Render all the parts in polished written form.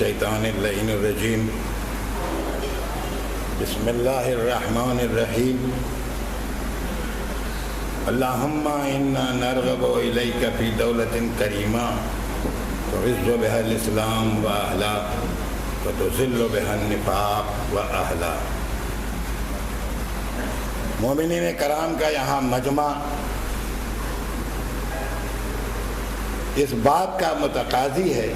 الشیطان اللعین الرجیم بسم اللہ الرحمن الرحیم اللہم انا نرغب الیک فی دولت کریمہ تعز بها الاسلام و اہلا وتذل بها النفاق و اہلا۔ مومنین کرام کا یہاں مجمع اس بات کا متقاضی ہے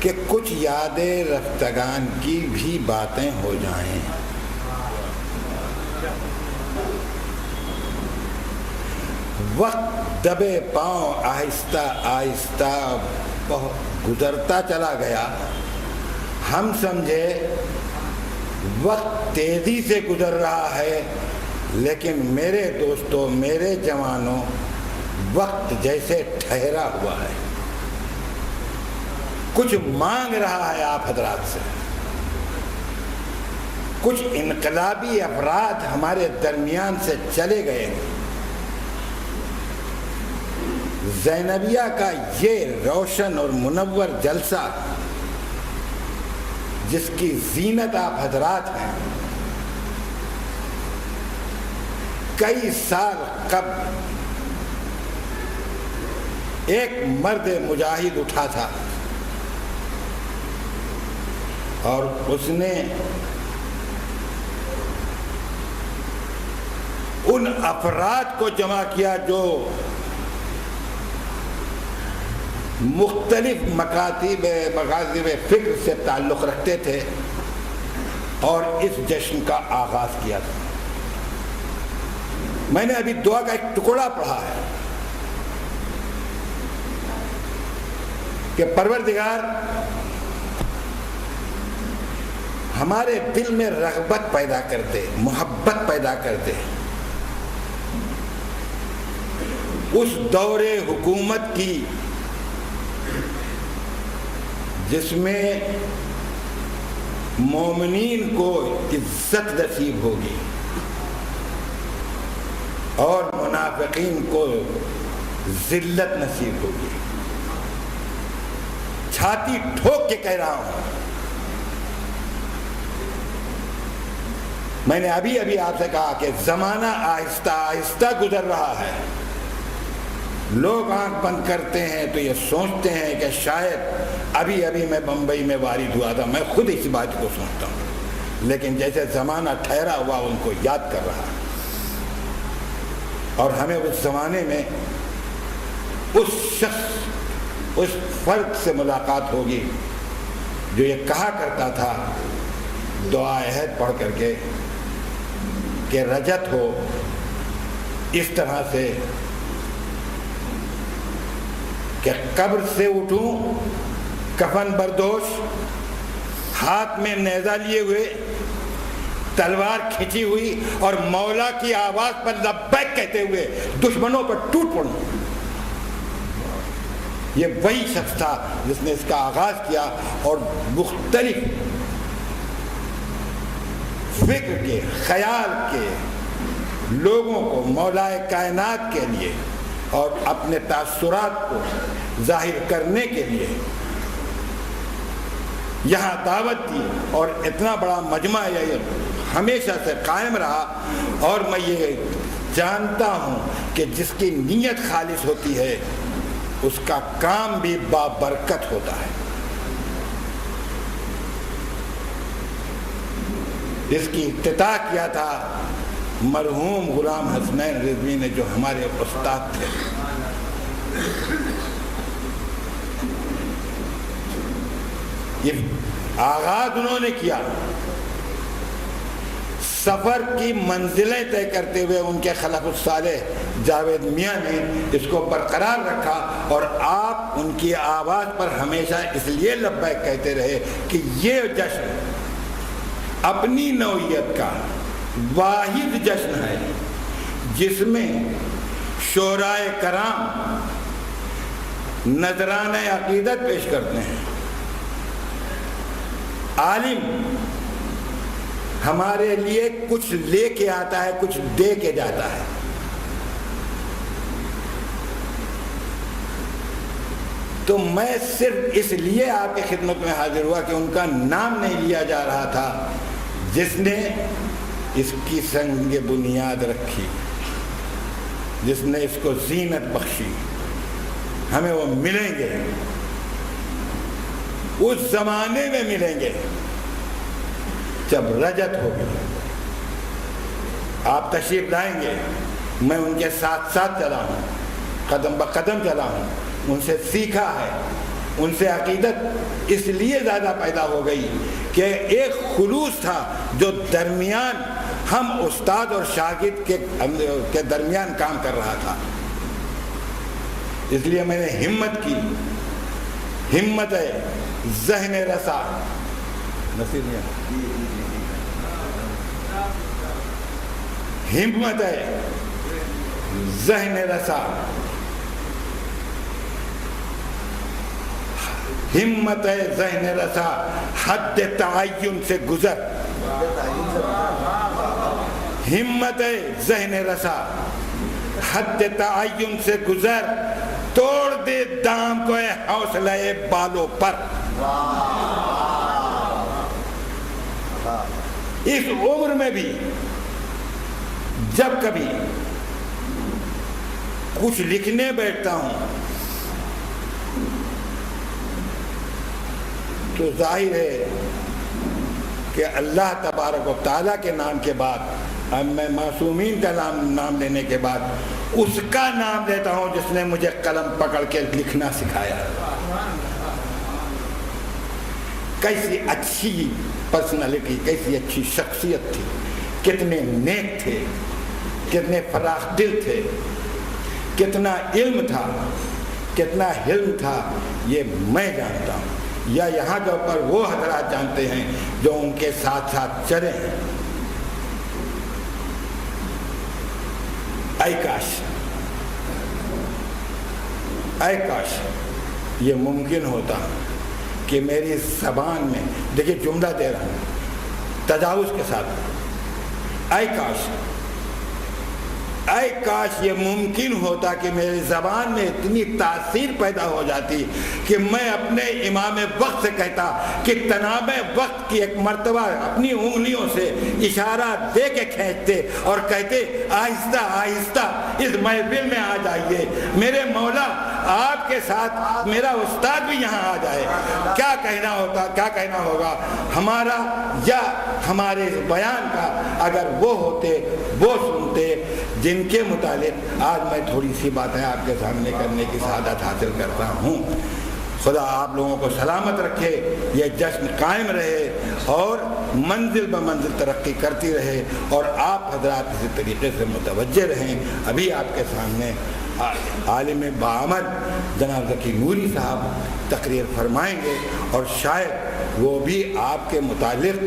کہ کچھ یاد رفتگان کی بھی باتیں ہو جائیں۔ وقت دبے پاؤں آہستہ آہستہ گزرتا چلا گیا۔ ہم سمجھے وقت تیزی سے گزر رہا ہے، لیکن میرے دوستوں، میرے جوانوں، وقت جیسے ٹھہرا ہوا ہے، کچھ مانگ رہا ہے آپ حضرات سے۔ کچھ انقلابی افراد ہمارے درمیان سے چلے گئے۔ زینبیہ کا یہ روشن اور منور جلسہ جس کی زینت آپ حضرات ہیں، کئی سال قبل ایک مرد مجاہد اٹھا تھا اور اس نے ان افراد کو جمع کیا جو مختلف مکاتب فکر سے تعلق رکھتے تھے اور اس جشن کا آغاز کیا تھا۔ میں نے ابھی دعا کا ایک ٹکڑا پڑھا ہے کہ پروردگار ہمارے دل میں رغبت پیدا کر دے، محبت پیدا کر دے، اس دور حکومت کی جس میں مومنین کو عزت نصیب ہوگی اور منافقین کو ذلت نصیب ہوگی۔ چھاتی ٹھوک کے کہہ رہا ہوں، میں نے ابھی آپ سے کہا کہ زمانہ آہستہ آہستہ گزر رہا ہے۔ لوگ آنکھ بند کرتے ہیں تو یہ سوچتے ہیں کہ شاید ابھی میں بمبئی میں وارد ہوا تھا، میں خود اس بات کو سوچتا ہوں، لیکن جیسے زمانہ ٹھہرا ہوا ان کو یاد کر رہا ہے۔ اور ہمیں اس زمانے میں اس شخص، اس فرد سے ملاقات ہوگی جو یہ کہا کرتا تھا دعا عہد پڑھ کر کے کہ رجت ہو اس طرح سے کہ قبر سے اٹھوں کفن بردوش، ہاتھ میں نیزہ لیے ہوئے، تلوار کھینچی ہوئی اور مولا کی آواز پر لبیک کہتے ہوئے دشمنوں پر ٹوٹ پڑوں۔ یہ وہی شخص تھا جس نے اس کا آغاز کیا اور مختلف فکر کے، خیال کے لوگوں کو مولا کائنات کے لیے اور اپنے تاثرات کو ظاہر کرنے کے لیے یہاں دعوت دی، اور اتنا بڑا مجمع یہ ہمیشہ سے قائم رہا۔ اور میں یہ جانتا ہوں کہ جس کی نیت خالص ہوتی ہے اس کا کام بھی بابرکت ہوتا ہے۔ اس کی افتتاح کیا تھا مرحوم غلام حسنین رضوی نے، جو ہمارے استاد تھے۔ یہ آغاز انہوں نے کیا، سفر کی منزلیں طے کرتے ہوئے ان کے خلف الصالح جاوید میاں نے اس کو برقرار رکھا، اور آپ ان کی آواز پر ہمیشہ اس لیے لبیک کہتے رہے کہ یہ جشن اپنی نوعیت کا واحد جشن ہے جس میں شعراء کرام نذرانہ عقیدت پیش کرتے ہیں، عالم ہمارے لیے کچھ لے کے آتا ہے، کچھ دے کے جاتا ہے۔ تو میں صرف اس لیے آپ کی خدمت میں حاضر ہوا کہ ان کا نام نہیں لیا جا رہا تھا جس نے اس کی سنگ بنیاد رکھی، جس نے اس کو زینت بخشی۔ ہمیں وہ ملیں گے، اس زمانے میں ملیں گے جب رجت ہوگی۔ آپ تشریف لائیں گے، میں ان کے ساتھ ساتھ چلا ہوں، قدم بقدم چلا ہوں، ان سے سیکھا ہے، ان سے عقیدت اس لیے زیادہ پیدا ہو گئی کہ ایک خلوص تھا جو درمیان ہم استاد اور شاگرد کے درمیان کام کر رہا تھا۔ اس لیے میں نے ہمت کی، ہمت ہے ذہن رسا، ہمت ہے ذہن رسا، ہمت ہے ذہن رسا، حد تعین سے گزر، ہمت ہے ذہن رسا، حد تعین سے گزر، توڑ دے دام کو اے حوصلہ بالوں پر۔ اس عمر میں بھی جب کبھی کچھ لکھنے بیٹھتا ہوں تو ظاہر ہے کہ اللہ تبارک و تعالیٰ کے نام کے بعد، اب میں معصومین کا نام لینے کے بعد اس کا نام لیتا ہوں جس نے مجھے قلم پکڑ کے لکھنا سکھایا۔ کیسی اچھی پرسنالٹی، کیسی اچھی شخصیت تھی، کتنے نیک تھے، کتنے فراخ دل تھے، کتنا علم تھا، کتنا حلم تھا، یہ میں جانتا ہوں، یا یہاں کے اوپر وہ حضرات جانتے ہیں جو ان کے ساتھ ساتھ چلے ہیں۔ اے کاش یہ ممکن ہوتا کہ میری زبان میں، دیکھیں جملہ دے رہا ہوں تجاوز کے ساتھ، اے کاش یہ ممکن ہوتا کہ میری زبان میں اتنی تاثیر پیدا ہو جاتی کہ میں اپنے امام وقت سے کہتا کہ تناب وقت کی ایک مرتبہ اپنی انگلیوں سے اشارہ دے کے کھینچتے اور کہتے آہستہ آہستہ اس محفل میں آ جائیے، میرے مولا آپ کے ساتھ میرا استاد بھی یہاں آ جائے۔ کیا کہنا ہوگا ہمارا یا ہمارے بیان کا اگر وہ ہوتے، وہ سنتے جن کے متعلق آج میں تھوڑی سی باتیں آپ کے سامنے کرنے کی سعادت حاصل کرتا ہوں۔ خدا آپ لوگوں کو سلامت رکھے، یہ جشن قائم رہے اور منزل بمنزل ترقی کرتی رہے، اور آپ حضرات اسی طریقے سے متوجہ رہیں۔ ابھی آپ کے سامنے عالم بعمل جناب ذکی نوری صاحب تقریر فرمائیں گے، اور شاید وہ بھی آپ کے متعلق،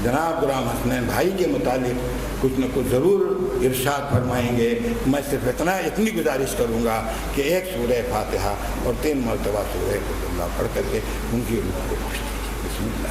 جناب غلام حسنین بھائی کے متعلق کچھ نہ کچھ ضرور ارشاد فرمائیں گے۔ میں صرف اتنی گزارش کروں گا کہ ایک سورہ فاتحہ اور 3 مرتبہ سورہ قل اللہ پڑھ کر کے ان کی روح کو خوش کیجیے۔ بسم اللہ۔